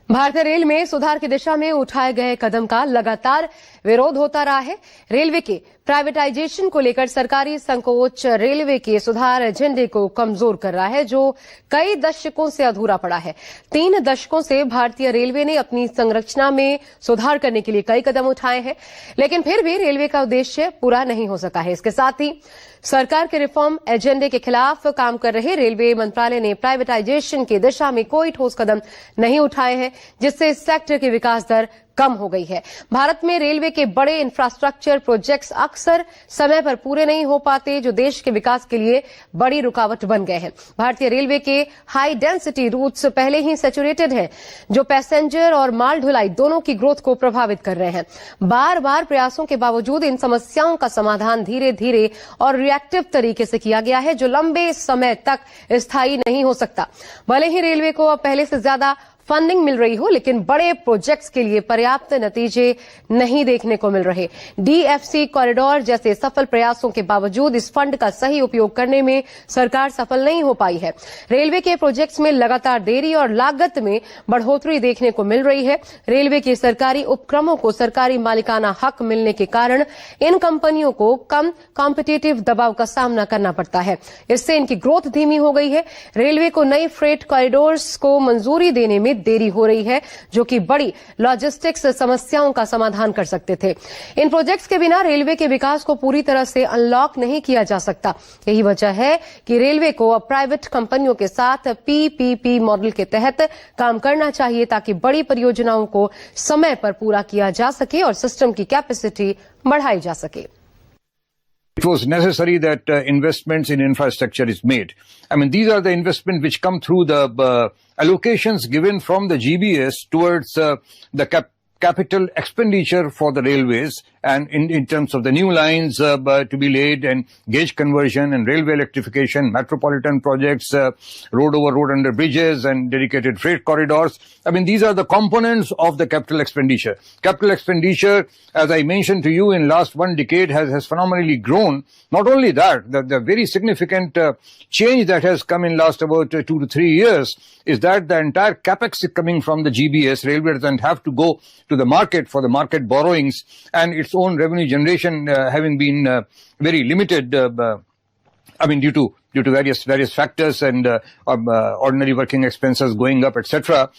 भारतीय रेल में सुधार की दिशा में उठाए गए कदम का लगातार विरोध होता रहा है। रेलवे के प्राइवेटाइजेशन को लेकर सरकारी संकोच रेलवे के सुधार एजेंडे को कमजोर कर रहा है, जो कई दशकों से अधूरा पड़ा है। 3 दशकों से भारतीय रेलवे ने अपनी संरचना में सुधार करने के लिए कई कदम उठाए हैं, लेकिन फिर भी रेलवे का उद्देश्य पूरा नहीं हो सका है। इसके साथ ही सरकार के रिफॉर्म एजेंडे के खिलाफ काम कर रहे रेलवे मंत्रालय ने प्राइवेटाइजेशन की दिशा में कोई ठोस कदम नहीं उठाए हैं, जिससे इस सेक्टर की विकास दर कम हो गई है। भारत में रेलवे के बड़े इंफ्रास्ट्रक्चर प्रोजेक्ट्स अक्सर समय पर पूरे नहीं हो पाते, जो देश के विकास के लिए बड़ी रुकावट बन गए हैं। भारतीय रेलवे के हाई डेंसिटी रूट्स पहले ही सैचुरेटेड हैं, जो पैसेंजर और माल ढुलाई दोनों की ग्रोथ को प्रभावित कर रहे हैं। बार बार प्रयासों के बावजूद इन समस्याओं का समाधान धीरे धीरे और रिएक्टिव तरीके से किया गया है, जो लंबे समय तक स्थायी नहीं हो सकता। भले ही रेलवे को अब पहले से ज्यादा फंडिंग मिल रही हो, लेकिन बड़े प्रोजेक्ट्स के लिए पर्याप्त नतीजे नहीं देखने को मिल रहे। डीएफसी कॉरिडोर जैसे सफल प्रयासों के बावजूद इस फंड का सही उपयोग करने में सरकार सफल नहीं हो पाई है। रेलवे के प्रोजेक्ट्स में लगातार देरी और लागत में बढ़ोतरी देखने को मिल रही है। रेलवे के सरकारी उपक्रमों को सरकारी मालिकाना हक मिलने के कारण इन कंपनियों को कम कॉम्पिटिटिव दबाव का सामना करना पड़ता है। इससे इनकी ग्रोथ धीमी हो गई है। रेलवे को नई फ्रेट कॉरिडोर्स को मंजूरी देने में देरी हो रही है, जो कि बड़ी लॉजिस्टिक्स समस्याओं का समाधान कर सकते थे। इन प्रोजेक्ट्स के बिना रेलवे के विकास को पूरी तरह से अनलॉक नहीं किया जा सकता। यही वजह है कि रेलवे को अब प्राइवेट कंपनियों के साथ पीपीपी मॉडल के तहत काम करना चाहिए, ताकि बड़ी परियोजनाओं को समय पर पूरा किया जा सके और सिस्टम की कैपेसिटी बढ़ाई जा सके। It was necessary that investments in infrastructure is made. I mean, these are the investments which come through the allocations given from the GBS towards the capital expenditure for the railways, and in terms of the new lines to be laid, and gauge conversion and railway electrification, metropolitan projects, road over road under bridges and dedicated freight corridors. I mean, these are the components of the capital expenditure. Capital expenditure, as I mentioned to you, in last 1 decade has phenomenally grown. Not only that, the very significant change that has come in last about 2 to 3 years is that the entire capex is coming from the GBS. Railway doesn't have to go to the market for the market borrowings, and its own revenue generation having been very limited. I mean, due to various factors and ordinary working expenses going up, etc.